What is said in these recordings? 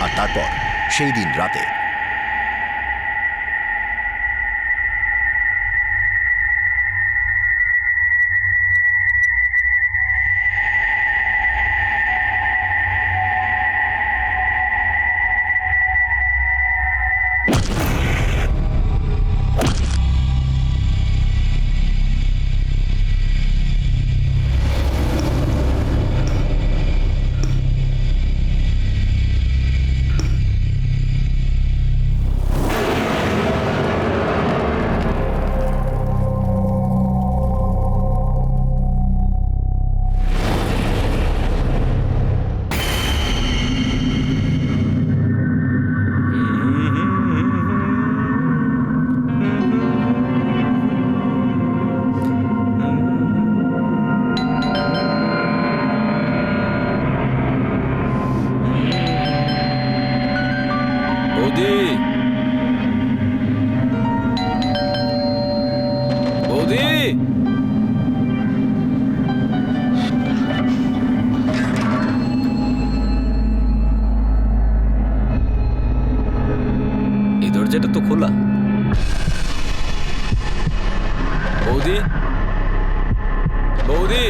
আর তারপর সেই দিন রাতে দরজাটা তো খোলা। বৌদি, বৌদি,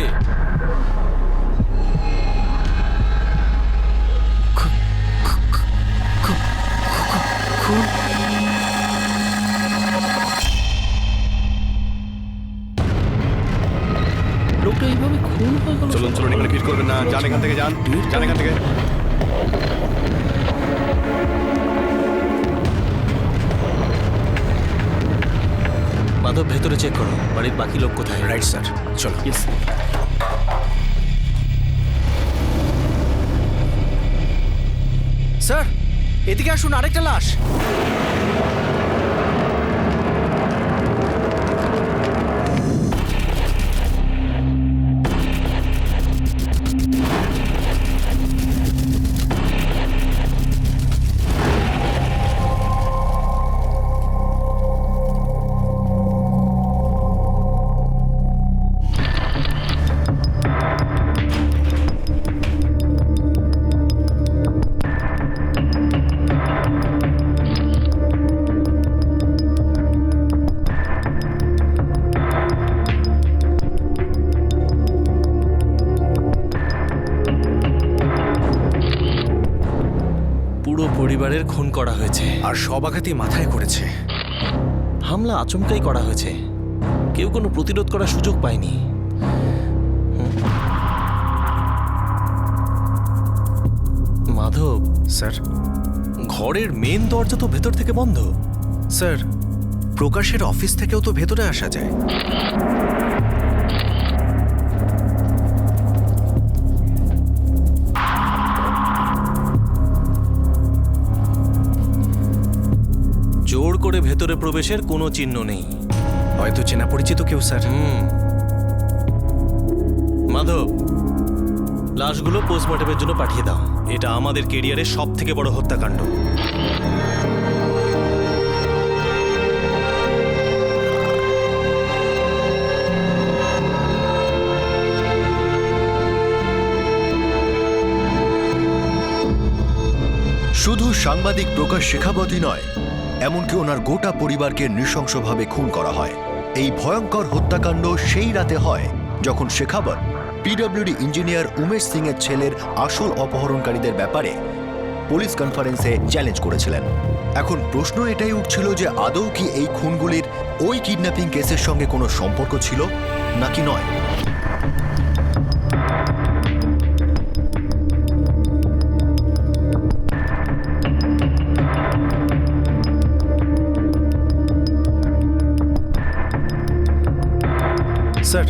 লোকটা এইভাবে খুন হয়ে গেল। চলুন চলুন, এখানে কিছু করবেন না, যান এখান থেকে, যান যান এখান থেকে। মাধব, ভেতরে চেক করো, বাড়ির বাকি লোক কোথায়। রাইট স্যার, চলো। স্যার, এদিকে আসুন, আরেকটা লাশ। পুরো পরিবারের খুন করা হয়েছে, আর সব আঘাতই মাথায় করেছে। হামলা আচমকাই করা হয়েছে, কেউ কোনো প্রতিরোধ করার সুযোগ পায়নি। মাধব স্যার, ঘরের মেন দরজা তো ভেতর থেকে বন্ধ। স্যার, প্রকাশের অফিস থেকেও তো ভেতরে আসা যায়। জোর করে ভেতরে প্রবেশের কোনো চিহ্ন নেই। হয়তো চেনা পরিচিত কেউ, স্যার। মাধব, লাশগুলো পোস্টমর্টমের জন্য পাঠিয়ে দাও। এটা আমাদের কেরিয়ারের সব থেকে বড় হত্যাকাণ্ড। শুধু সাংবাদিক প্রকাশ শেখাবতই নয়, এমনকি ওনার গোটা পরিবারকে নৃশংসভাবে খুন করা হয়। এই ভয়ঙ্কর হত্যাকাণ্ড সেই রাতে হয় যখন শেখাবত পিডব্লিউডি ইঞ্জিনিয়ার উমেশ সিং এর ছেলের আসল অপহরণকারীদের ব্যাপারে পুলিশ কনফারেন্সে চ্যালেঞ্জ করেছিলেন। এখন প্রশ্ন এটাই উঠছিল যে আদৌ কি এই খুনগুলির ওই কিডন্যাপিং কেসের সঙ্গে কোনো সম্পর্ক ছিল নাকি নয়। স্যার,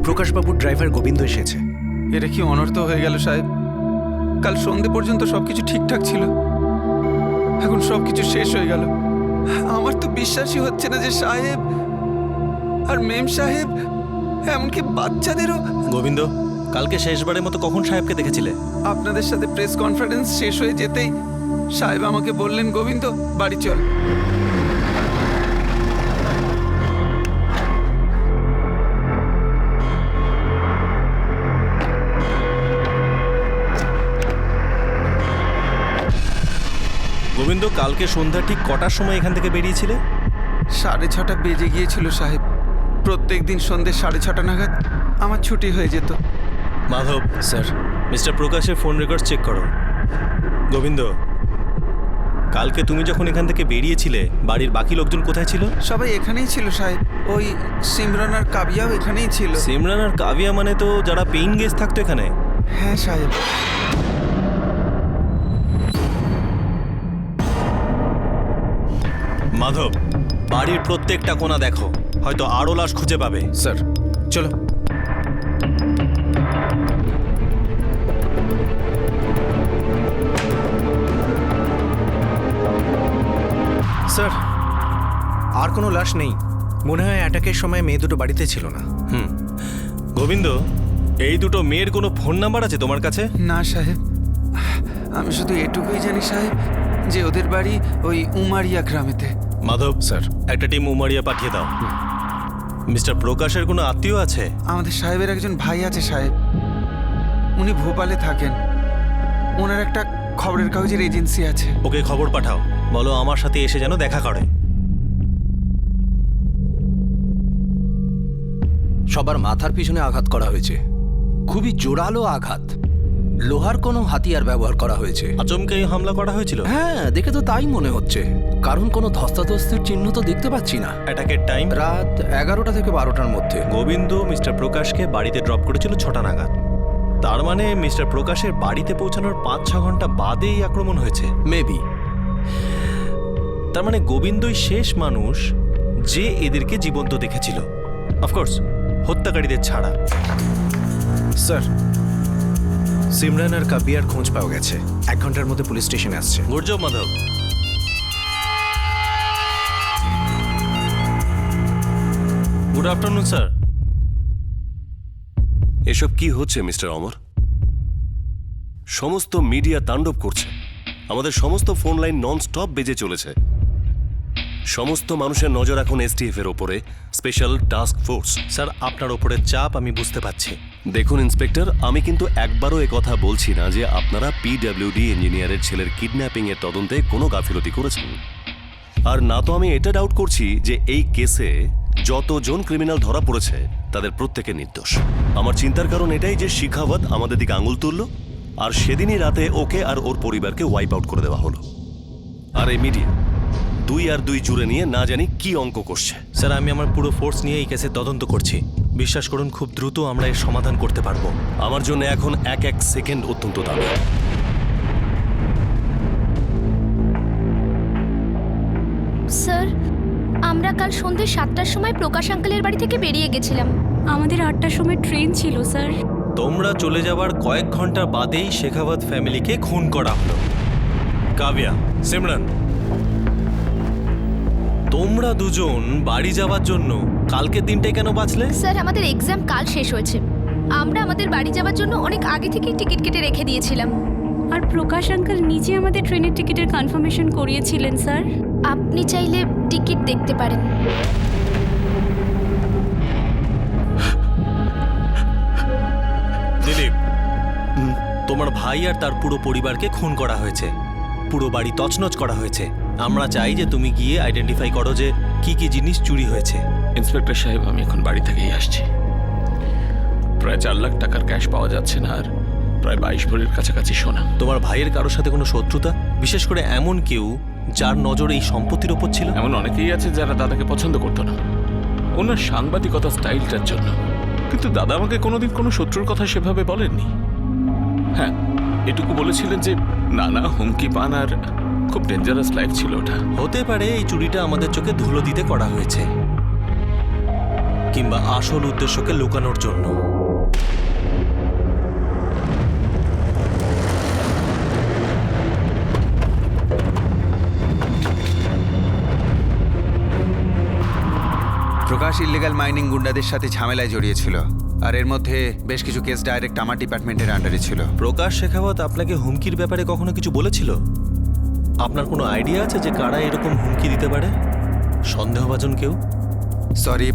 প্রকাশবাবুর ড্রাইভার গোবিন্দ এসেছে। এটা কি অনর্থ হয়ে গেল সাহেব? কাল সন্ধে পর্যন্ত সবকিছু ঠিকঠাক ছিল, এখন সবকিছু শেষ হয়ে গেল। আমার তো বিশ্বাসই হচ্ছে না যে সাহেব আর মেম সাহেব, এমনকি বাচ্চাদেরও। গোবিন্দ, কালকে শেষবারের মতো কখন সাহেবকে দেখেছিলে? আপনাদের সাথে প্রেস কনফারেন্স শেষ হয়ে যেতেই সাহেব আমাকে বললেন, গোবিন্দ বাড়ি চল। গোবিন্দ, কালকে সন্ধ্যা ঠিক কটার সময় এখান থেকে বেরিয়েছিলে? 6:30 বেজে গিয়েছিল সাহেব। প্রত্যেক দিন সন্ধ্যে 6:30 নাগাদ আমার ছুটি হয়ে যেত। মাধব স্যার, মিস্টার প্রকাশের ফোন রেকর্ড চেক করো। গোবিন্দ, কালকে তুমি যখন এখান থেকে বেরিয়েছিলে বাড়ির বাকি লোকজন কোথায় ছিল? সবাই এখানেই ছিল সাহেব। ওই সিমরান আর কাবিয়াও এখানেই ছিল। সিমরান আর কাবিয়া মানে তো যারা পেইং গেস্ট থাকতো এখানে? হ্যাঁ সাহেব। মাধব, বাড়ির প্রত্যেকটা কোণা দেখো, হয়তো আরো লাশ খুঁজে পাবে। স্যার চলো। স্যার, আর কোনো লাশ নেই। মনে হয় অ্যাটাকের সময় মেয়ে দুটো বাড়িতে ছিল না। গোবিন্দ, এই দুটো মেয়ের কোনো ফোন নাম্বার আছে তোমার কাছে? না সাহেব, আমি শুধু এটুকুই জানি সাহেব যে ওদের বাড়ি ওই উমারিয়া গ্রামেতে। মাধব স্যার। একটা টিম উমারিয়া পাঠিয়ে দাও। মিস্টার প্রকাশের কোনো আত্মীয় আছে? আমাদের সাহেবের একজন ভাই আছে সাহেব, উনি ভোপালে থাকেন। ওনার একটা খবরের কাগজের এজেন্সি আছে। ওকে খবর পাঠাও, বলো আমার সাথে এসে যেন দেখা করে। সবার মাথার পিছনে আঘাত করা হয়েছে, খুবই জোরালো আঘাত। লোহার কোনো হাতিয়ার ব্যবহার করা হয়েছে। আচমকে এই হামলা করা হয়েছিল? হ্যাঁ, দেখে তো তাই মনে হচ্ছে, কারণ কোনো ধস্তাধস্তির চিহ্ন তো দেখতে পাচ্ছি না। অ্যাটাকের টাইম রাত 11টা থেকে 12টার মধ্যে। গোবিন্দ মিস্টার প্রকাশকে বাড়িতে ড্রপ করেছিল 6টা নাগাদ। তার মানে মিস্টার প্রকাশের বাড়িতে পৌঁছানোর 5-6 ঘন্টা বাদে এই আক্রমণ হয়েছে। মেবি। তার মানে গোবিন্দই শেষ মানুষ যে এদেরকে জীবন্ত দেখেছিল, অফকোর্স হত্যাকারীদের ছাড়া। স্যার, সিমরান আর কাবিয়ার খোঁজ পাওয়া গেছে। 1 ঘন্টার মধ্যে পুলিশ স্টেশনে আসছে। Good job Madhab. Good afternoon sir. এসব কি হচ্ছে মিস্টার অমর? সমস্ত মিডিয়া তাণ্ডব করছে, আমাদের সমস্ত ফোন লাইন নন স্টপ বেজে চলেছে। সমস্ত মানুষের নজর এখন এসটিএফ এর ওপরে, স্পেশাল টাস্ক ফোর্স। স্যার, আপনার ওপরে চাপ আমি বুঝতে পারছি। দেখুন ইন্সপেক্টর, আমি কিন্তু একবারও কথা বলছি না যে আপনারা পিডব্লিউডি ইঞ্জিনিয়ারের ছেলের কিডন্যাপিং এর তদন্তে কোনো গাফিলতি করেছেন। আর না তো আমি এটা ডাউট করছি যে এই কেসে যতজন ক্রিমিনাল ধরা পড়েছে তাদের প্রত্যেকে নির্দোষ। আমার চিন্তার কারণ এটাই যে শিখাওয়াত আমাদের দিকে আঙুল তুলল, আর সেদিনই রাতে ওকে আর ওর পরিবারকে ওয়াইপ আউট করে দেওয়া হলো। আর এই মিডিয়া 2 আর 2 জুড়ে নিয়ে না জানি কি অঙ্ক করছে। স্যার, আমি আমার পুরো ফোর্স নিয়ে এই কেসে তদন্ত করছি। বিশ্বাস করুন, খুব দ্রুত আমরা এর সমাধান করতে পারবো। আমার জন্য এখন এক সেকেন্ড অত্যন্ত দামি। স্যার, আমরা কাল সন্ধ্যে 7টার সময় প্রকাশ আঙ্কেলের বাড়ি থেকে বেরিয়ে গেছিলাম। আমাদের 8টার সময় ট্রেন ছিল স্যার। তোমরা চলে যাওয়ার কয়েক ঘন্টা বাদেই শেখাওয়াত ফ্যামিলিকে খুন করা হলো। কাবিয়া, সিমরান, তোমরা দুজন বাড়ি যাওয়ার জন্য কালকে দিনটাই কেন বাঁচলে? স্যার, আমাদের এক্সাম কাল শেষ হয়েছে। আমরা আমাদের বাড়ি যাওয়ার জন্য অনেক আগে থেকেই টিকিট কেটে রেখে দিয়েছিলাম। আর প্রকাশ আঙ্কেল নিজে আমাদের ট্রেনের টিকিটের কনফার্মেশন করিয়েছিলেন স্যার। আপনি চাইলে টিকিট দেখতে পারেন। দিলীপ, তোমার ভাই আর তার পুরো পরিবারকে খুন করা হয়েছে, পুরো বাড়ি তছনছ করা হয়েছে। আমরা চাই যে তুমি গিয়ে আইডেন্টিফাই করো যে কি কি জিনিস চুরি হয়েছে। ইন্সপেক্টর সাহেব, আমি এখন বাড়ি থেকেই আসছি। প্রায় 4 লাখ টাকার ক্যাশ পাওয়া যাচ্ছে না, আর প্রায় 22 ভরির কাছাকাছি সোনা। তোমার ভাইয়ের কারোর সাথে কোনো শত্রুতা, বিশেষ করে এমন কেউ যার নজর এই সম্পত্তির ওপর ছিল? এমন অনেকেই আছে যারা দাদাকে পছন্দ করতো না ওনার সাংবাদিকতা স্টাইলটার জন্য, কিন্তু দাদা আমাকে কোনোদিন কোনো শত্রুর কথা সেভাবে বলেননি। হ্যাঁ, এটুকু বলেছিলেন যে নানা হুমকি পান, আর খুব ডেঞ্জারাস লাইফ ছিল ওটা। হতে পারে এই চুরিটা আমাদের চোখে ধুলো দিতে করা হয়েছে, কিংবা আসল উদ্দেশ্যকে লুকানোর জন্য। প্রকাশ ইল্লিগাল মাইনিং গুন্ডাদের সাথে ঝামেলায় জড়িয়েছিল, আর এর মধ্যে বেশ কিছু কেস ডাইরেক্ট আমার ডিপার্টমেন্টের আন্ডারে ছিল। প্রকাশ শেখাওয়াত আপনাকে হুমকির ব্যাপারে কখনো কিছু বলেছিল? আপনার কোনো আইডিয়া আছে যে কারা এরকম হুমকি দিতে পারে? সন্দেহভাজন কেউ? সরি,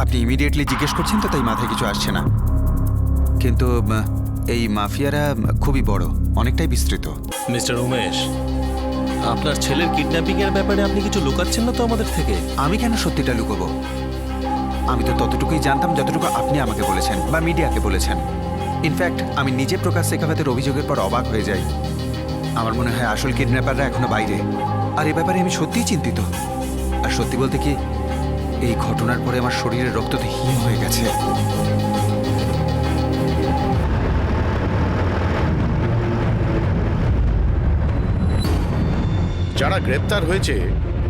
আপনি ইমিডিয়েটলি জিজ্ঞেস করছেন তো, তাই মাথায় কিছু আসছে না। কিন্তু এই মাফিয়ারা খুবই বড়, অনেকটাই বিস্তৃত। মিস্টার উমেশ, আপনার ছেলের কিডন্যাপিং এর ব্যাপারে আপনি কিছু লুকাচ্ছেন না তো আমাদের থেকে? আমি কেন সত্যিটা লুকোবো? আমি তো ততটুকুই জানতাম যতটুকু আপনি আমাকে বলেছেন বা মিডিয়াকে বলেছেন। ইনফ্যাক্ট আমি নিজে প্রকাশ শেখাওয়াতের অভিযোগের পর অবাক হয়ে যাই। আমার মনে হয় আসল কিডন্যাপাররা এখনো বাইরে, আর এ ব্যাপারে আমি সত্যিই চিন্তিত। আর সত্যি বলতে কি, এই ঘটনার পরে আমার শরীরের রক্ত তো হিম হয়ে গেছে। যারা গ্রেপ্তার হয়েছে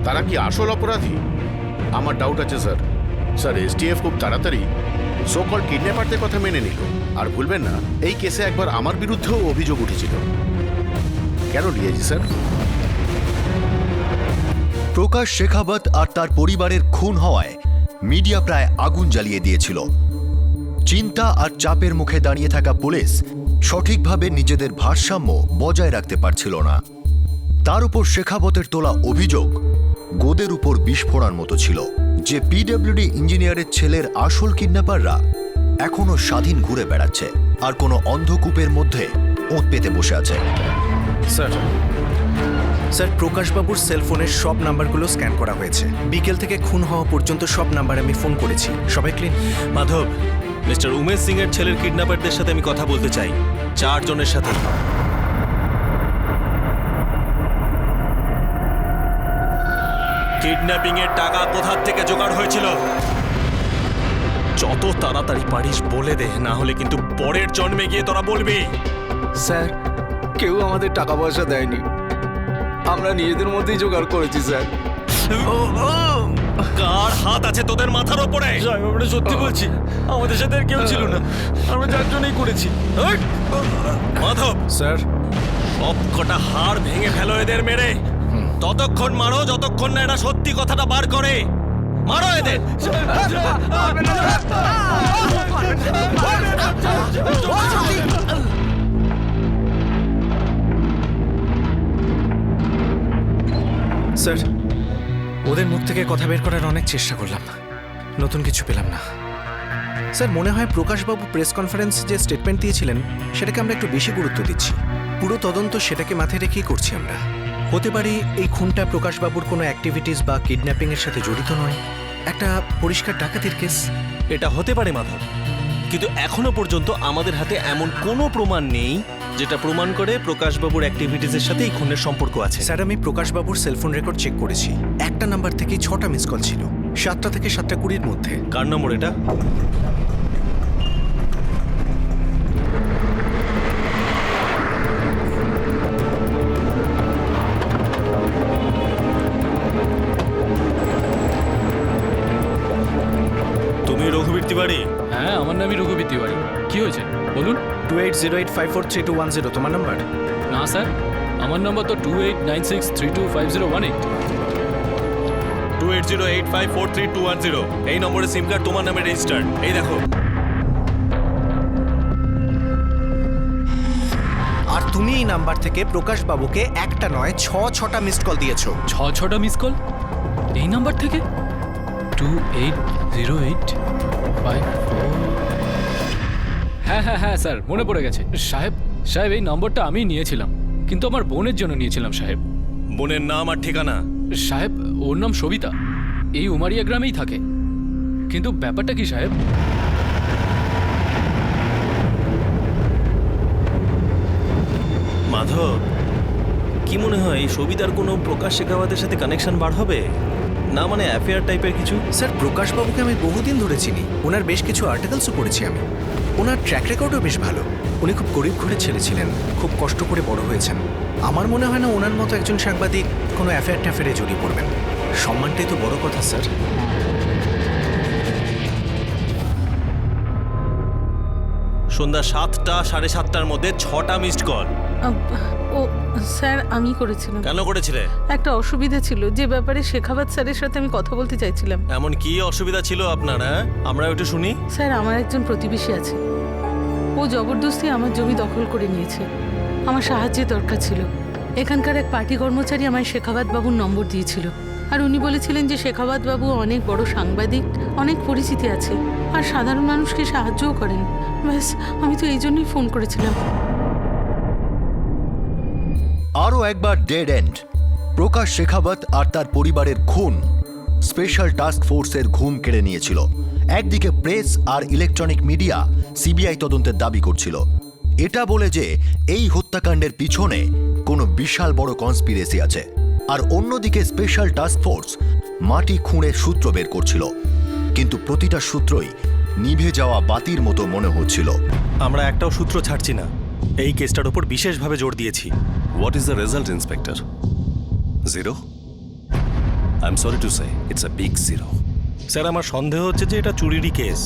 তারা কি আসল অপরাধী? আমার ডাউট আছে স্যার। স্যার, এসটিএফ খুব তাড়াতাড়ি সোকল কিডন্যাপারদের কথা মেনে নিল। আর ভুলবেন না, এই কেসে একবার আমার বিরুদ্ধেও অভিযোগ উঠেছিল। কেন ডিআইজি স্যার? প্রকাশ শেখাবত আর তার পরিবারের খুন হওয়ায় মিডিয়া প্রায় আগুন জ্বালিয়ে দিয়েছিল। চিন্তা আর চাপের মুখে দাঁড়িয়ে থাকা পুলিশ সঠিকভাবে নিজেদের ভারসাম্য বজায় রাখতে পারছিল না। তার উপর শেখাবতের তোলা অভিযোগ গোদের উপর বিস্ফোরণ মতো ছিল যে পিডব্লিউডি ইঞ্জিনিয়ারের ছেলের আসল কিডন্যাপাররা এখনো স্বাধীন ঘুরে বেড়াচ্ছে আর কোনো অন্ধকূপের মধ্যে ওঁত পেতে বসে আছে। স্যার স্যার প্রকাশবাবুর সেলফোনের সব নাম্বারগুলো স্ক্যান করা হয়েছে। বিকেল থেকে খুন হওয়া পর্যন্ত সব নাম্বারে আমি ফোন করেছি, সবাই ক্লিন। মাধব, মিস্টার উমেশ সিং এর ছেলের কিডন্যাপারদের সাথে আমি কথা বলতে চাই, 4 জনের সাথে। কিডন্যাপিং এর টাকা কোথা থেকে জোগাড় হয়েছিল? যত তাড়াতাড়ি পারিস বলে দে, না হলে কিন্তু পরের জন্মে গিয়ে তোরা বলবি। স্যার, কেউ আমাদের টাকা পয়সা দেয়নি, আমরা নিজেদের মধ্যেই জোগাড় করেছি স্যার। কার হাত আছে তোদের মাথার ওপরে? আমরা সত্যি বলছি, আমাদের সাথে আর কেউ ছিল না, আমরা 4 জনেই করেছি। মাধব স্যার, সব কটা হাড় ভেঙে ফেলো এদের মেরে। ততক্ষণ মারো যতক্ষণ না এরা সত্যি কথাটা বার করে। মারো এদের। স্যার, ওদের মুখ থেকে কথা বের করার অনেক চেষ্টা করলাম, নতুন কিছু পেলাম না। স্যার, মনে হয় প্রকাশবাবু প্রেস কনফারেন্সে যে স্টেটমেন্ট দিয়েছিলেন সেটাকে আমরা একটু বেশি গুরুত্ব দিচ্ছি। পুরো তদন্ত সেটাকে মাথায় রেখেই করছি আমরা। হতে পারে এই খুনটা প্রকাশবাবুর কোনো অ্যাক্টিভিটিস বা কিডন্যাপিং এর সাথে জড়িত নয়, একটা পরিষ্কার ডাকাতির কেস। এটা হতে পারে মাধব, কিন্তু এখনো পর্যন্ত আমাদের হাতে এমন কোনো প্রমাণ নেই যেটা প্রমাণ করে প্রকাশবাবুর অ্যাক্টিভিটিসের সাথে এই খুনের সম্পর্ক আছে। স্যার, আমি প্রকাশবাবুর সেলফোন রেকর্ড চেক করেছি, একটা নাম্বার থেকেই 6টা মিস কল ছিল, 7টা থেকে 7:20 মধ্যে। কার নম্বর এটা? তুমি রঘুবীর তিওয়ারি? হ্যাঁ, আমার নামই রঘুবীর তিওয়ারি। কি হয়েছে বলুন? 2808543210 তোমার নাম্বার? না স্যার, আমার নম্বর তো 2896325018। 2808543210। এই নম্বরে সিম কার্ড তোমার নামে রেজিস্টার্ড। এই দেখো। আর তুমি এই নাম্বার থেকে প্রকাশবাবুকে একটা নয় 6টা মিসড কল দিয়েছো। 6টা মিস কল এই নাম্বার থেকে? 280854। হ্যাঁ হ্যাঁ হ্যাঁ স্যার, মনে পড়ে গেছে। সাহেব সাহেব এই নম্বরটা আমি নিয়েছিলাম, কিন্তু আমার বোনের জন্য নিয়েছিলাম সাহেব। বোনের নাম আর ঠিকানা? সাহেব, ওর নাম সবিতা, এই উমারিয়া গ্রামেই থাকে। কিন্তু ব্যাপারটা কি সাহেব? মাধব, কি মনে হয় এই সবিতার কোনো প্রকাশ শেখাওয়াতের সাথে কানেকশন বার হবে না? মানে অ্যাফেয়ার টাইপের কিছু? স্যার, প্রকাশবাবুকে আমি বহুদিন ধরে চিনি, ওনার বেশ কিছু আর্টিকেলসও পড়েছি আমি। ওনার ট্র্যাক রেকর্ডও বেশ ভালো। উনি খুব গরিব ঘরে ছেলে ছিলেন, খুব কষ্ট করে বড় হয়েছেন। আমার মনে হয় না ওনার মতো একজন সাংবাদিক কোনো অ্যাফেয়ার ট্যাফেয়ারে জড়িয়ে পড়বেন। সম্মানটাই তো বড় কথা স্যার। সন্ধ্যা 7টা 7:30টার মধ্যে 6টা মিসড কল। ও স্যার, আমি করেছিলাম। কেন করেছিলে? একটা অসুবিধা ছিল, যে ব্যাপারে শেখাবত স্যারের সাথে আমি কথা বলতে চাইছিলাম। এমন কি অসুবিধা ছিল আপনার? আমরা একটু শুনি। স্যার, আমার একজন প্রতিবেশী আছে, ও জবরদস্তি আমার জমি দখল করে নিয়েছে। আমার সাহায্যের দরকার ছিল। এখানকার এক পার্টি কর্মচারী আমায় শেখাবত বাবুর নম্বর দিয়েছিল, আর উনি বলেছিলেন যে শেখাবত বাবু অনেক বড় সাংবাদিক, অনেক পরিচিতি আছে, আর সাধারণ মানুষকে সাহায্যও করেন। ব্যাস, আমি তো এই জন্যই ফোন করেছিলাম। আরও একবার ডেড এন্ড। প্রকাশ শেখাবত আর তার পরিবারের খুন স্পেশাল টাস্ক ফোর্সের ঘুম কেড়ে নিয়েছিল। একদিকে প্রেস আর ইলেকট্রনিক মিডিয়া সিবিআই তদন্তের দাবি করছিল, এটা বলে যে এই হত্যাকাণ্ডের পিছনে কোনো বিশাল বড় কনস্পিরেসি আছে। আর অন্যদিকে স্পেশাল টাস্ক ফোর্স মাটি খুঁড়ে সূত্র বের করছিল, কিন্তু প্রতিটা সূত্রই নিভে যাওয়া বাতির মতো মনে হচ্ছিল। আমরা একটাও সূত্র ছাড়ছি না, এই কেসটার উপর বিশেষভাবে জোর দিয়েছি। What is the result, inspector? Zero? I am sorry to say, it's a big zero. Sir, আমার সন্দেহ হচ্ছে যে এটা চুরিরই কেস।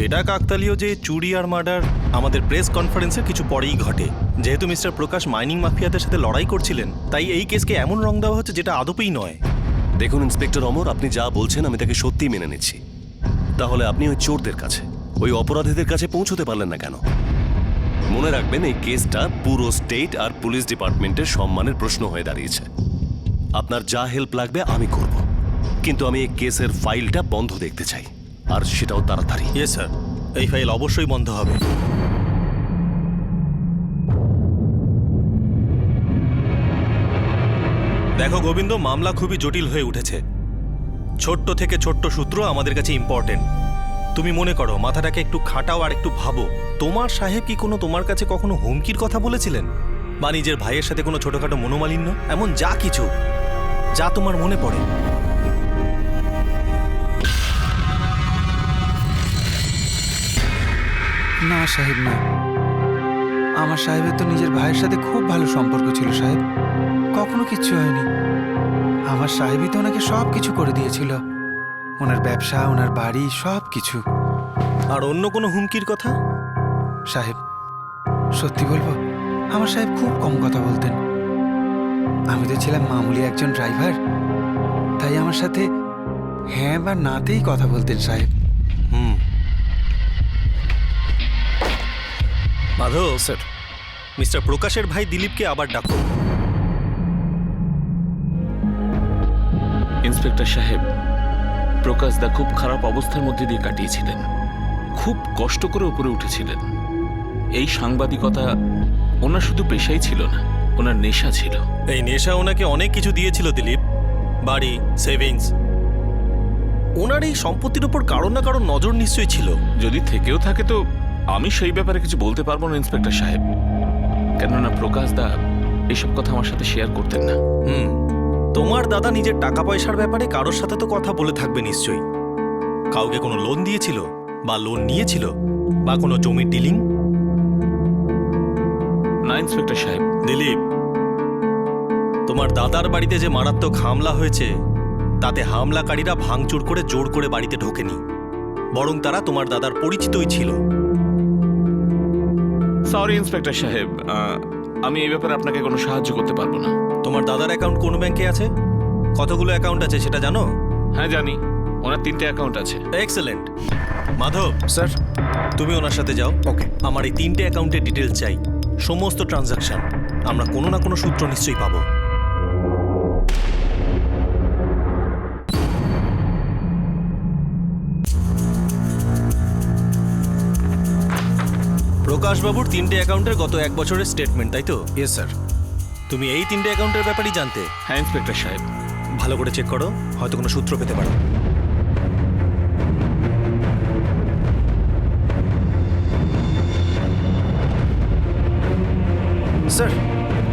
এটা কাকতালীয় যে চুরি আর মার্ডার আমাদের প্রেস কনফারেন্সের কিছু পরেই ঘটে। যেহেতু মিস্টার প্রকাশ মাইনিং মাফিয়াদের সাথে লড়াই করছিলেন, তাই এই কেসকে এমন রং দেওয়া হচ্ছে যেটা আদপেই নয়। দেখুন ইন্সপেক্টর অমর, আপনি যা বলছেন আমি তাকে সত্যি মেনে নিচ্ছি। তাহলে আপনি ওই চোরদের কাছে, ওই অপরাধীদের কাছে পৌঁছতে পারলেন না কেন? মনে রাখবেন, এই কেসটা পুরো স্টেট আর পুলিশ ডিপার্টমেন্টের সম্মানের প্রশ্ন হয়ে দাঁড়িয়েছে। আপনার যা হেল্প লাগবে আমি করব, কিন্তু আমি এই কেসের ফাইলটা বন্ধ দেখতে চাই, আর সেটাও তাড়াতাড়ি। ইয়েস স্যার, এই ফাইল অবশ্যই বন্ধ হবে। দেখো গোবিন্দ, মামলা খুবই জটিল হয়ে উঠেছে। ছোট্ট থেকে ছোট্ট সূত্র আমাদের কাছে ইম্পর্টেন্ট। তুমি মনে করো, মাথাটাকে একটু খাটাও আর একটু ভাবো, তোমার সাহেব কি কোনো তোমার কাছে কখনো হুমকির কথা বলেছিলেন, বা নিজের ভাইয়ের সাথে কোনো ছোটখাটো মনোমালিন্য, এমন যা কিছু যা তোমার মনে পড়ে? না সাহেব, না। আমার সাহেবের তো নিজের ভাইয়ের সাথে খুব ভালো সম্পর্ক ছিল সাহেব, কখনো কিচ্ছু হয়নি। আমার সাহেবই তো ওনাকে সব কিছু করে দিয়েছিল, ওনার ব্যবসা, ওনার বাড়ি, সব কিছু। আর অন্য কোনো হুমকির কথা? সাহেব, সত্যি বলবো, আমার সাহেব খুব কম কথা বলতেন। আমি তো ছিলাম মামুলি একজন ড্রাইভার, তাই আমার সাথে হ্যাঁ বা নাতেই কথা বলতেন সাহেব। মাধব স্যার, মিস্টার প্রকাশের ভাই দিলীপকে আবার ডাকো। ইন্সপেক্টর সাহেব, প্রকাশ দা খুব খারাপ অবস্থার মধ্যে দিয়ে কাটিয়েছিলেন, খুব কষ্ট করে উপরে উঠেছিলেন। এই সাংবাদিকতা ওনার শুধু পেশাই ছিল না, ওনার নেশা ছিল। এই নেশা ওনাকে অনেক কিছু দিয়েছিল দিলীপ, বাড়ি, সেভিংস। ওনার এই সম্পত্তির উপর কারো না কারো নজর নিশ্চয়ই ছিল। যদি থেকেও থাকে তো আমি সেই ব্যাপারে কিছু বলতে পারবো না ইন্সপেক্টর সাহেব, কেননা প্রকাশ দা এসব কথা আমার সাথে শেয়ার করতেন না। তোমার দাদা নিজের টাকা পয়সার ব্যাপারে কারোর সাথে তো কথা বলে থাকবে নিশ্চয়ই। কাউকে কোনো লোন দিয়েছিল, বা লোন নিয়েছিল, বা কোনো জমির ডিলিং? না ইন্সপেক্টর সাহেব। দিলীপ, তোমার দাদার বাড়িতে যে মারাত্মক হামলা হয়েছে, তাতে হামলাকারীরা ভাঙচুর করে জোর করে বাড়িতে ঢোকেনি, বরং তারা তোমার দাদার পরিচিতই ছিল। সরি ইন্সপেক্টর সাহেব, আমি এই ব্যাপারে আপনাকে কোনো সাহায্য করতে পারবো না। তোমার দাদার অ্যাকাউন্ট কোন ব্যাংকে আছে, কতগুলো অ্যাকাউন্ট আছে সেটা জানো? হ্যাঁ জানি, ওনার 3টে অ্যাকাউন্ট আছে। এক্সেলেন্ট। মাধব স্যার, তুমি ওনার সাথে যাও। ওকে। আমার এই 3টে অ্যাকাউন্টের ডিটেলস চাই, সমস্ত ট্রানজাকশন। আমরা কোনো না কোনো সূত্র নিশ্চয়ই পাবো। প্রকাশবাবুর 3টে অ্যাকাউন্টের গত 1 বছরের স্টেটমেন্ট, তাই তো? Yes sir. তুমি এই 3টে অ্যাকাউন্টের ব্যাপারেই জানতে? হ্যাঁ ইন্সপেক্টর সাহেব। ভালো করে চেক করো, হয়তো কোনো সূত্র পেতে পারো। স্যার,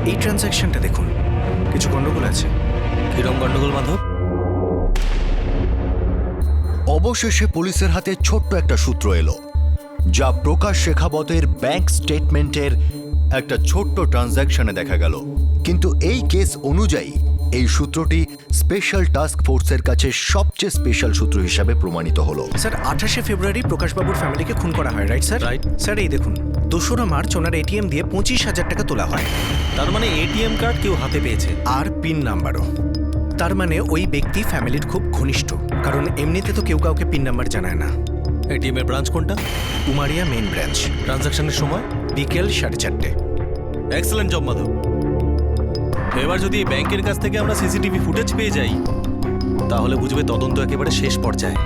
এই ট্রানজ্যাকশনটা দেখুন, কিছু গন্ডগোল আছে। কিরম গন্ডগোল মাধব? অবশেষে পুলিশের হাতে ছোট্ট একটা সূত্র এলো, যা প্রকাশ শেখাবতের ব্যাংক স্টেটমেন্টের একটা ছোট্ট ট্রানজ্যাকশনে দেখা গেল। কিন্তু এই কেস অনুযায়ী এই সূত্রটি স্পেশাল টাস্ক ফোর্সের কাছে সবচেয়ে স্পেশাল সূত্র হিসাবে প্রমাণিত হলো। স্যার, 28শে ফেব্রুয়ারি প্রকাশবাবুর ফ্যামিলিকে খুন করা হয়, রাইট স্যার? রাইট। স্যার, এই দেখুন, 2রা মার্চ ওনার এটিএম দিয়ে 25,000 টাকা তোলা হয়। তার মানে এটিএম কার্ড কেউ হাতে পেয়েছে, আর পিন নাম্বারও। তার মানে ওই ব্যক্তি ফ্যামিলির খুব ঘনিষ্ঠ, কারণ এমনিতে তো কেউ কাউকে পিন নাম্বার জানায় না। এটিএম এর ব্রাঞ্চ কোনটা? Umaria main branch. ট্রানজাকশনের সময় বিকেল 4:30। Excellent job Madhab. এবার যদি এই ব্যাংকের কাছ থেকে আমরা সিসিটিভি ফুটেজ পেয়ে যাই, তাহলে বুঝবে তদন্ত একেবারে শেষ পর্যায়ে।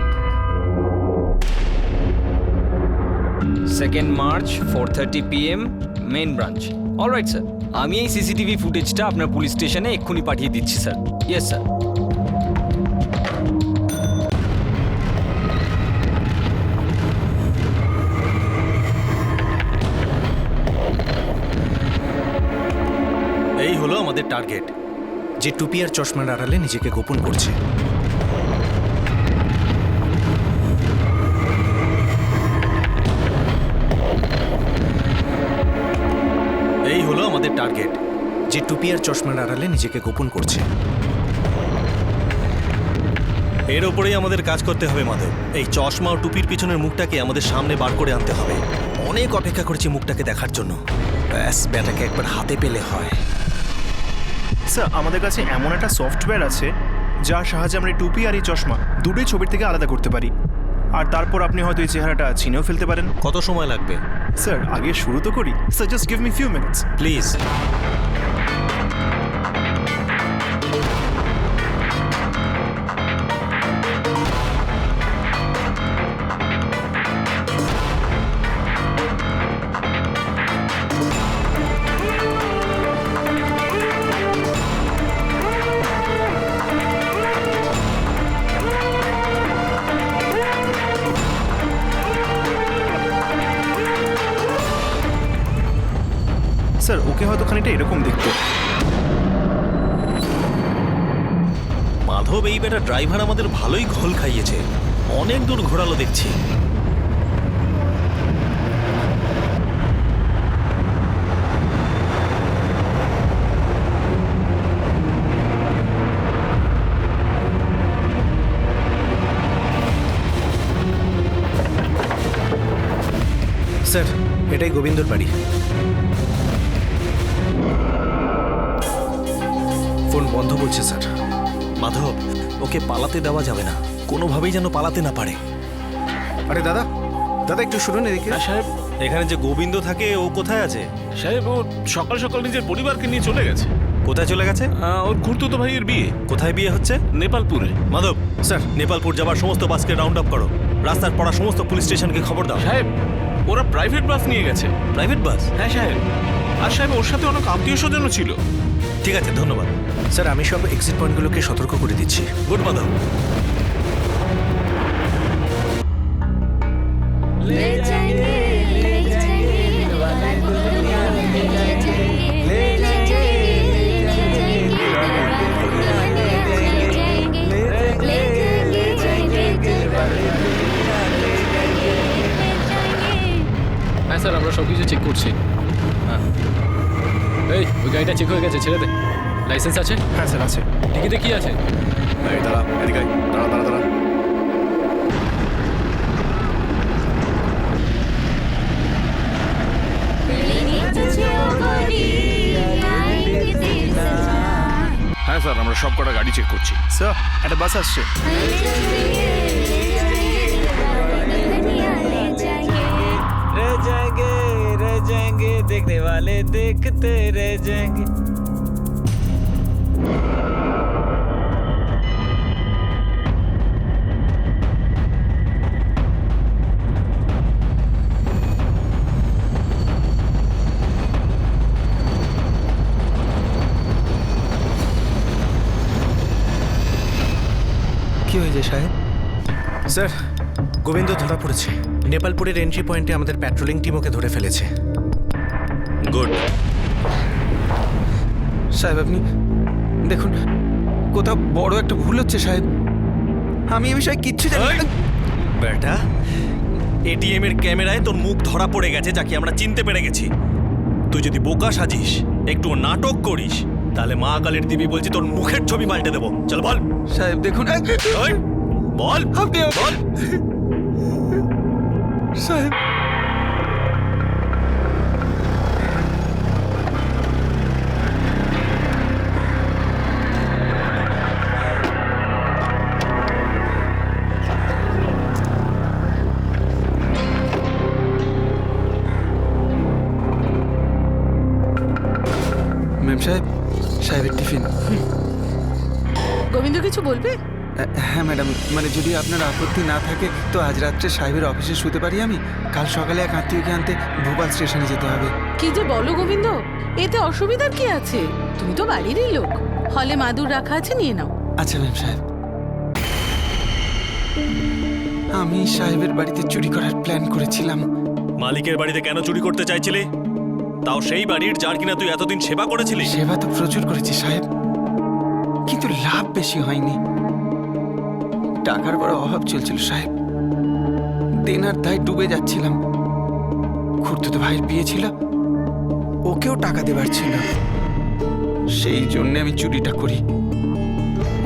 2nd March 4:30 PM, main branch. Alright sir. আমি এই সিসিটিভি ফুটেজটা আপনার পুলিশ স্টেশনে এক্ষুনি পাঠিয়ে দিচ্ছি স্যার। Yes sir. এই হলো আমাদের টার্গেট। যে টুপি আর চশমার আড়ালে নিজেকে গোপন করছে। এই হলো আমাদের টার্গেট। যে টুপি আর চশমার আড়ালে নিজেকে গোপন করছে। এর ওপরেই আমাদের কাজ করতে হবে মাধব। এই চশমা ও টুপির পিছনের মুখটাকে আমাদের সামনে বার করে আনতে হবে। অনেক অপেক্ষা করেছি মুখটাকে দেখার জন্য। ব্যাস, ব্যাটাকে একবার হাতে পেলে হয়। স্যার, আমাদের কাছে এমন একটা সফটওয়্যার আছে যার সাহায্যে আমরা এই টুপি আর এই চশমা দুটোই ছবির থেকে আলাদা করতে পারি। আর তারপর আপনি হয়তো এই চেহারাটা চিনেও ফেলতে পারেন। কত সময় লাগবে? স্যার, আগে শুরু তো করি। Sir, just give me few minutes please. Sir, okay হয়তো খানিকটা এরকম দেখতে। মাধব, এই বেটা ড্রাইভার আমাদের ভালোই ঘোল খাইয়েছে। অনেক দূর ঘোরালো দেখছি। স্যার, এটাই গোবিন্দর বাড়ি। ফোন বন্ধ বলছে স্যার। মাধব, ওকে পালাতে দেওয়া যাবে না। কোনোভাবেই যেন পালাতে না পারে। আরে দাদা, দাদা একটু শুনুন এদিকে। হ্যাঁ সাহেব। এখানে যে গোবিন্দ থাকে ও কোথায় আছে? সাহেব, ও সকাল সকাল নিজের পরিবারকে নিয়ে চলে গেছে। কোথায় চলে গেছে? ওর খুড়তুতো ভাইয়ের বিয়ে। কোথায় বিয়ে হচ্ছে? নেপালপুরে। মাধব স্যার, নেপালপুর যাবার সমস্ত বাসকে রাউন্ড আপ করো। রাস্তার পড়া সমস্ত পুলিশ স্টেশনকে খবর দাও। সাহেব, ওরা প্রাইভেট বাস নিয়ে গেছে। Private bus? হ্যাঁ সাহেব। আর সাহেব, ওর সাথে অনেক আত্মীয় স্বজনও ছিল। ঠিক আছে, ধন্যবাদ। স্যার, আমি সব এক্সিট পয়েন্টগুলোকে সতর্ক করে দিচ্ছি। গুড মাধব। হ্যাঁ স্যার, আমরা সব কিছু চেক করছি। হ্যাঁ, এই ওই গাড়িটা চেক হয়ে গেছে, ছেড়ে দে। লাইসেন্স আছে? হ্যাঁ স্যার, আছে। টিকিটে কি আছে? দাঁড়া, এদিকে আয়। দাঁড়া দাঁড়া দাঁড়া। হ্যাঁ স্যার, আমরা সব কটা গাড়ি চেক করছি। স্যার, একটা বাস আসছে। रह जाएंगे देखने वाले देखते रह जाएंगे। কি হয়েছে সাহেব? স্যার, গোবিন্দ ধরা পড়েছে। নেপালপুরের এন্ট্রি পয়েন্টে আমাদের প্যাট্রোলিং টিম ওকে ধরে ফেলেছে। গুড। সাহেব, আপনি দেখুন, কোথাও বড় একটা ভুল হচ্ছে সাহেব। আমি এই বিষয়ে কিচ্ছু জানি না। বেটা, এটিএম এর ক্যামেরায় তোর মুখ ধরা পড়ে গেছে, যাকে আমরা চিনতে পেরে গেছি। তুই যদি বোকা সাজিস, একটু নাটক করিস, তাহলে মা কালীর দিবি বলছি তোর মুখের ছবি পাল্টে দেবো। চল বল। সাহেব দেখুন, ওই, বল আপনি বল। সাহেব, ম্যাম সাহেব, সাহেবের টিফিন। গোবিন্দ কিছু বলবে? হ্যাঁ ম্যাডাম, মানে যদি আপনার আপত্তি না থাকে তো আজ রাত্রে সাহেবের অফিসে শুতে পারি আমি। কাল সকালে এক আত্মীয়কে আনতে ভোপাল স্টেশনে যেতে হবে। কি যে বলো গোবিন্দ, এতে অসুবিধার কি আছে? তুমি তো বাড়িরই লোক, হলে মাদুর রাখা আছে, নিয়ে নাও। আচ্ছা ম্যাম সাহেব, আমি সাহেবের বাড়িতে চুরি করার প্ল্যান করেছিলাম। মালিকের বাড়িতে কেন চুরি করতে চাইছিলি? তাও সেই বাড়ির যার কিনা তুই এতদিন সেবা করেছিলি। সেবা তো প্রচুর করেছি সাহেব, কিন্তু লাভ বেশি হয়নি। টাকার বড় অভাব চলছিল সাহেব, দেনার দায় ডুবে যাচ্ছিলাম। খুড়তুতো ভাইয়ের বিয়ে ছিল, ওকেও টাকা দেবার ছিল, সেই জন্য আমি চুরিটা করি।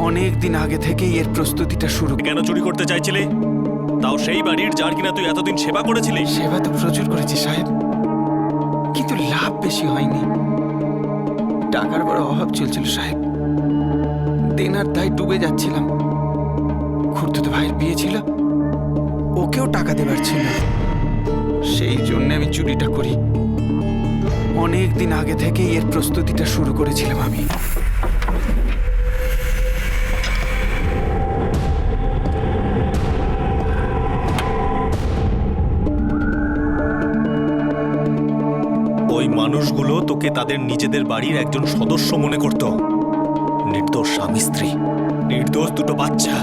অনেক দিন আগে থেকেই এর প্রস্তুতিটা শুরু। কেন চুরি করতে চাইছিলি? তাও সেই বাড়ির যার কিনা তুই এতদিন সেবা করেছিলি। সেবা তো প্রচুর করেছি সাহেব, কিন্তু লাভ বেশি হয়নি। টাকার বড় অভাব চলছিল সাহেব, দেনার দায় ডুবে যাচ্ছিলাম। খুড়তুতো ভাইয়ের বিয়ে ছিল, ওকেও টাকা দেবার ছিল, সেই জন্য আমি চুরিটা করি। অনেক দিন আগে থেকেই এর প্রস্তুতিটা শুরু করেছিলাম আমি। ওই মানুষগুলো তোকে তাদের নিজেদের বাড়ির একজন সদস্য মনে করত। নির্দোষ স্বামী স্ত্রী, নির্দোষ দুটো বাচ্চা।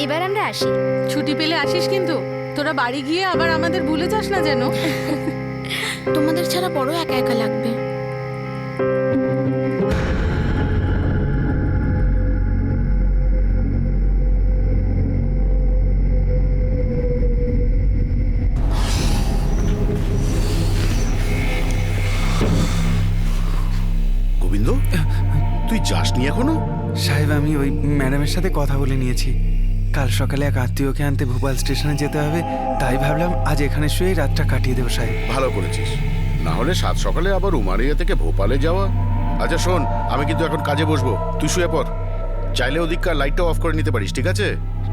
এবার আমরা আসি। ছুটি পেলে আসিস কিন্তু, তোরা বাড়ি গিয়ে আবার আমাদের ভুলে যাস না যেন। তোমাদের ছাড়া বড় একা একা লাগবে। গোবিন্দ, তুই যাসনি এখনো? সাহেব, আমি ওই ম্যাডামের সাথে কথা বলে নিয়েছি। কাল সকালে এক আত্মীয়কে আনতে ভোপাল স্টেশনে যেতে হবে, তাই ভাবলাম আজ এখানে শুয়েই রাতটা কাটিয়ে দেবো সাহেব। ভালো করেছিস, না হলে সাত সকালে আবার উমারিয়া থেকে ভোপালে যাওয়া। আচ্ছা শোন, আমি কিন্তু এখন কাজে বসবো, তুই শুয়ে পড়। চাইলে ওদিককার লাইটটা অফ করে নিতে পারিস, ঠিক আছে?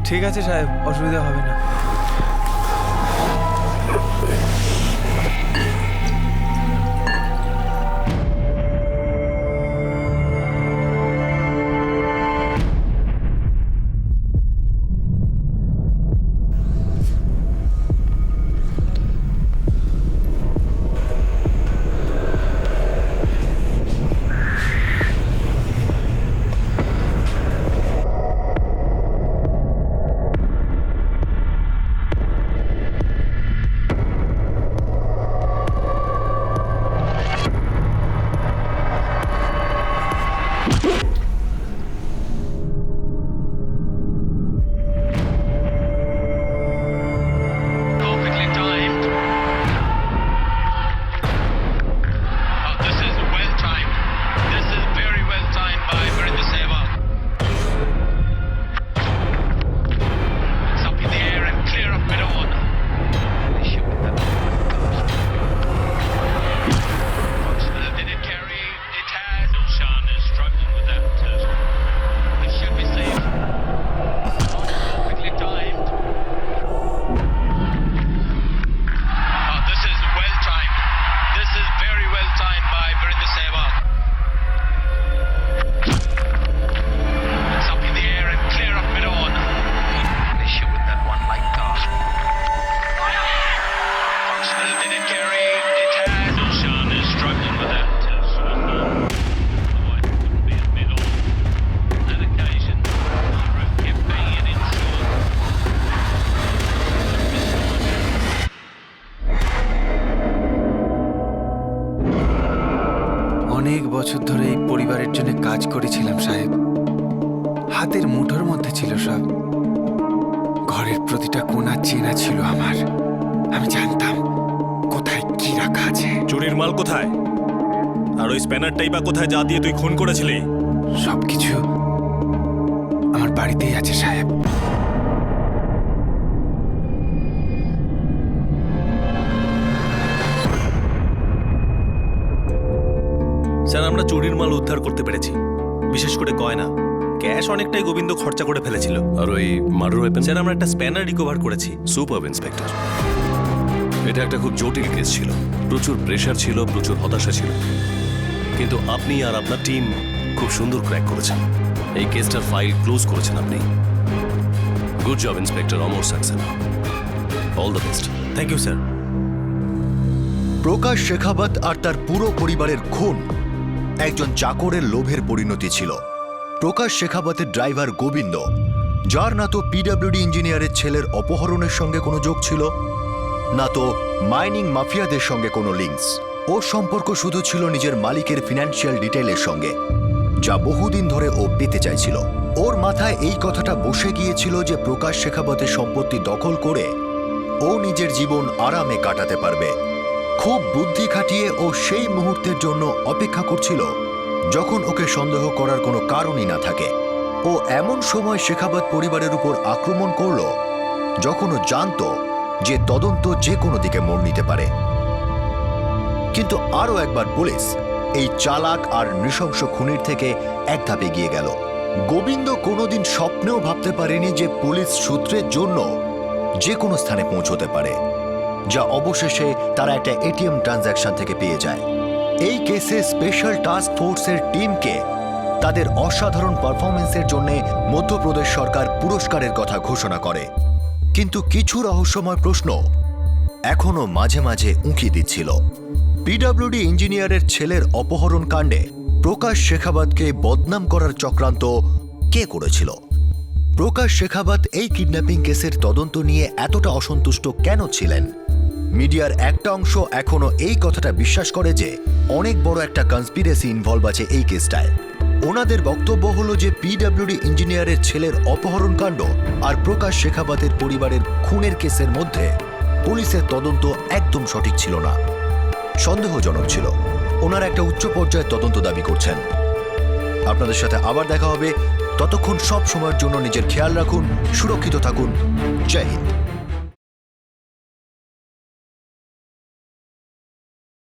ঠিক আছে সাহেব, অসুবিধা হবে না। অনেক বছর ধরে এই পরিবারের জন্য কাজ করেছিলাম সাহেব, হাতের মুঠোর মধ্যে ছিল সব। ঘরের প্রতিটা কোণা চেনা ছিল আমার, আমি জানতাম কোথায় কি রাখা আছে। চুরির মাল কোথায়? আর ওই স্প্যানারটাই বা কোথায়, যা দিয়ে তুই খুন করেছিলি? সবকিছু আমার বাড়িতেই আছে সাহেব। স্যার, আমরা চুরির মাল উদ্ধার করতে পেরেছি, বিশেষ করে গয়না। ক্যাশ অনেকটাই গোবিন্দ খরচা করে ফেলেছিল। আর ওই মার্ডার ওয়েপন? স্যার, আমরা একটা স্প্যানার রিকভার করেছি। সুপার ইন্সপেক্টর, এটা একটা খুব জটিল কেস ছিল, প্রচুর প্রেশার ছিল, প্রচুর হতাশা ছিল, কিন্তু আপনি আর আপনার টিম খুব সুন্দর ক্র্যাক করেছেন। এই কেসটার ফাইল ক্লোজ করেছেন আপনি। Good job inspector Amar Saxena. All the best. Thank you sir. Prakash Shekhawat আর তার পুরো পরিবারের খুন একজন চাকরের লোভের পরিণতি ছিল। প্রকাশ শেখাবতের ড্রাইভার গোবিন্দ, যার না তো পিডব্লিউডি ইঞ্জিনিয়ারের ছেলের অপহরণের সঙ্গে কোনো যোগ ছিল, না তো মাইনিং মাফিয়াদের সঙ্গে কোনো লিঙ্কস। ওর সম্পর্ক শুধু ছিল নিজের মালিকের ফিনান্সিয়াল ডিটেইলের সঙ্গে, যা বহুদিন ধরে ও পেতে চাইছিল। ওর মাথায় এই কথাটা বসে গিয়েছিল যে প্রকাশ শেখাবতের সম্পত্তি দখল করে ও নিজের জীবন আরামে কাটাতে পারবে। খুব বুদ্ধি খাটিয়ে ও সেই মুহূর্তের জন্য অপেক্ষা করছিল যখন ওকে সন্দেহ করার কোনো কারণই না থাকে। ও এমন সময় শেখাবত পরিবারের উপর আক্রমণ করল যখন ও জানত যে তদন্ত যে কোনো দিকে মোড় নিতে পারে। কিন্তু আরও একবার পুলিশ এই চালাক আর নৃশংস খুনির থেকে এক ধাপ এগিয়ে গেল। গোবিন্দ কোনোদিন স্বপ্নেও ভাবতে পারেনি যে পুলিশ সূত্রের জন্য যে কোনো স্থানে পৌঁছতে পারে, যা অবশেষে তারা একটা এটিএম ট্রানজ্যাকশন থেকে পেয়ে যায়। এই কেসে স্পেশাল টাস্ক ফোর্সের টিমকে তাদের অসাধারণ পারফরমেন্সের জন্য মধ্যপ্রদেশ সরকার পুরস্কারের কথা ঘোষণা করে। কিন্তু কিছু রহস্যময় প্রশ্ন এখনো মাঝে মাঝে উঁকি দিচ্ছিল। পিডব্লিউডি ইঞ্জিনিয়ারের ছেলের অপহরণ কাণ্ডে প্রকাশ শেখাবতকে বদনাম করার চক্রান্ত কে করেছিল? প্রকাশ শেখাবত এই কিডন্যাপিং কেসের তদন্ত নিয়ে এতটা অসন্তুষ্ট কেন ছিলেন? মিডিয়ার একটা অংশ এখনো এই কথাটা বিশ্বাস করে যে অনেক বড় একটা কনস্পিরেসি ইনভলভ আছে এই কেসটায়। ওনাদের বক্তব্য হলো যে পিডব্লিউডি ইঞ্জিনিয়ারের ছেলের অপহরণ কাণ্ড আর প্রকাশ শেখাবতের পরিবারের খুনের কেসের মধ্যে পুলিশের তদন্ত একদম সঠিক ছিল না, সন্দেহজনক ছিল। ওনারা একটা উচ্চ পর্যায়ের তদন্ত দাবি করছেন। আপনাদের সাথে আবার দেখা হবে, ততক্ষণ সব সময়ের জন্য নিজের খেয়াল রাখুন, সুরক্ষিত থাকুন। জয় হিন্দ।